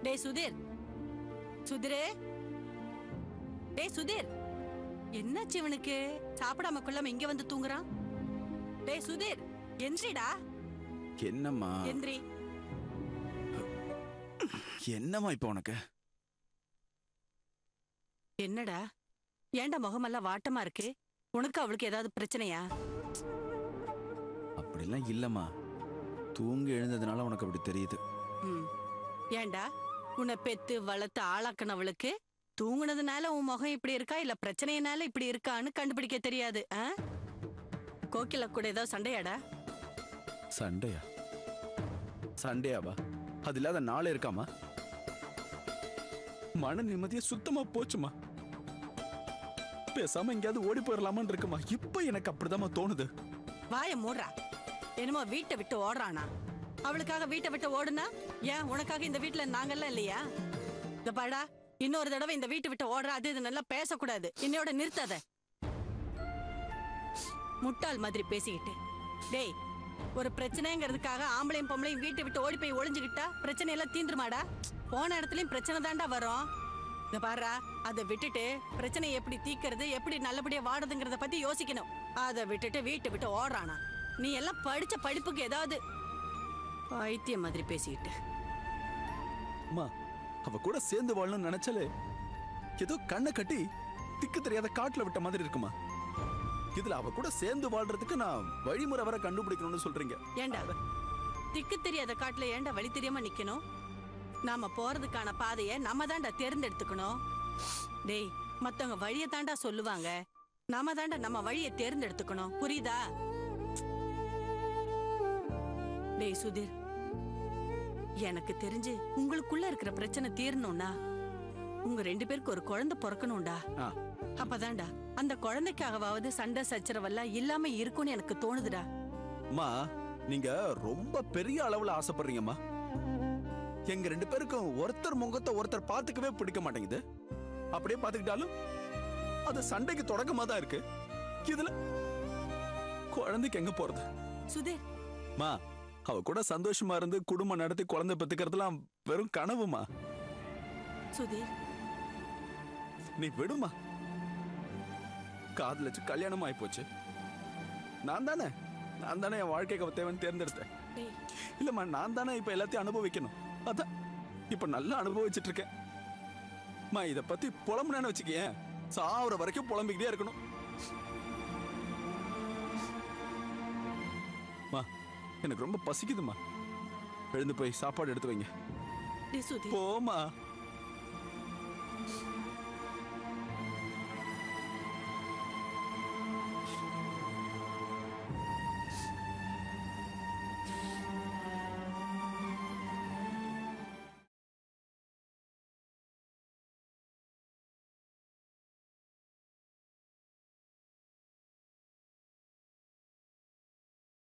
டேய் சுதீர், சுதிரே, டேய் சுதீர், என்னாச்சு இவனுக்கு? சாப்பிடாம கொள்ளாம இங்க வந்து தூங்குறான். டேய் சுதீர், எந்திரிடா. என்னம்மா? எந்திரி. என்னம்மா இப்ப உனக்கு? என்னடா, ஏன்டா முகமெல்லாம் வாட்டமா இருக்கு? உனக்கு அவளுக்கு ஏதாவது பிரச்சனையா? அப்படிலாம் இல்லம்மா, தூங்கி எழுந்ததுனால உனக்கு அப்படி தெரியுது. ஏன்டா, உன்னை பெத்து வளர்த்து ஆளாக்குனவளுக்கு தூங்குனதுனால உன் முகம் இப்படி இருக்கா இல்ல பிரச்சனையினால இப்படி இருக்கான்னு கண்டுபிடிக்க தெரியாது. கோகில கூட ஏதாவது சண்டையாடா? சண்டையா? சண்டையாவா? அது இல்லாத நாளே இருக்காமா? மன நிம்மதியா சுத்தமா போச்சுமா. பேசாம எங்கேயாவது ஓடி போயிடலாமான்னு இருக்குமா. இப்ப எனக்கு அப்படிதாம்மா தோணுது. வாய மூடுறா. என்னமோ வீட்டை விட்டு ஓடுறானா? அவளுக்காக வீட்டை விட்டு ஓடுனா ஏன் உனக்காக இந்த வீட்டுல நாங்கெல்லாம் இல்லையா? இந்த பாடா, இன்னொரு தடவை இந்த வீட்டை விட்டு ஓடுற அது இது நல்லா பேசக்கூடாது. இன்னையோட நிறுத்தாத. முட்டாள் மாதிரி பேசிக்கிட்டு. டேய், ஒரு பிரச்சனைங்கிறதுக்காக ஆம்பளையும் பொம்பளையும் வீட்டை விட்டு ஓடி போய் ஒளிஞ்சுக்கிட்டா பிரச்சனை எல்லாம் தீந்துருமாடா? போன இடத்துலயும் பிரச்சனை தாண்டா வரும். இந்த பாடுறா, அதை விட்டுட்டு பிரச்சனை எப்படி தீக்கிறது, எப்படி நல்லபடியா வாடுதுங்கிறத பத்தி யோசிக்கணும். அதை விட்டுட்டு வீட்டை விட்டு ஓடுறானா? நீ எல்லாம் படிச்ச படிப்புக்கு ஏதாவது பைத்தியம் மாதிரி பேசிக்கிட்டு. அவ கூட சேர்ந்து வாழணும்னு நினைச்சாலே ஏதோ கண்ணை கட்டி திக்கு தெரியாத காட்டுல விட்ட மாதிரி இருக்குமா. இதுல அவ கூட சேர்ந்து வாழ்றதுக்கு நான் வழிமுறை வர கண்டுபிடிக்கணும்னு சொல்றீங்க. ஏண்டா, திக்கு தெரியாத காட்டுல ஏண்டா வழி தெரியாம நிக்கணும்? நாம போறதுக்கான பாதைய நாம தாண்டா தேர்ந்தெடுத்துக்கணும். டேய், மத்தவங்க வழியை தாண்டா சொல்லுவாங்க, நாம தாண்டா நம்ம வழியை தேர்ந்தெடுத்துக்கணும். புரியுதா? டேய் சுதீர், எனக்கு தெரிஞ்சு உங்களுக்குள்ள இருக்கிற பிரச்சனை தீரணும்னா உங்க 2 பேருக்கு ஒரு குழந்தை பிறக்கணும்டா. அப்பதான்டா அந்த குழந்தைக்காகவாவது சண்டை சச்சரவெல்லாம் இல்லாம இருக்கும்னு எனக்கு தோணுதுடா. அம்மா, நீங்க ரொம்ப பெரிய அளவுல ஆசைப்படுறீங்கம்மா. எங்க 2 பேருக்கும் ஒருத்தர் முகத்தை ஒருத்தர் பாத்துக்கவே பிடிக்க மாட்டேங்குது. அப்படியே பாத்துக்கிட்டாலும் அது சண்டைக்கு தொடக்கமா தான் இருக்கு. இதுல குழந்தைக்கு எங்க போறது? சுதீர், மா, அவ கூட சந்தோஷமா இருந்து குடும்பம் நடத்தி குழந்தை பெத்துக்கிறதுலாம் வெறும் கனவுமா. சுதீர், நீ விடுமா. காதலிச்சு கல்யாணம் ஆயி போச்சு. நான் தானே என் வாழ்க்கைக்கு தேவன் தேர்ந்தெடுத்தேன். இல்லம்மா, நான் தானே இப்ப எல்லாத்தையும் அனுபவிக்கணும். அதான் இப்ப நல்லா அனுபவிச்சுட்டு இருக்கேன். இத பத்தி புலம்புனேன்னு வச்சுக்கேன், சாவர வரைக்கும் புலம்பிக்கிட்டே இருக்கணும். எனக்கு ரொம்ப பசிக்குதுமா. எழுந்து போய் சாப்பாடு எடுத்து வைங்க. சுதீர், போமா.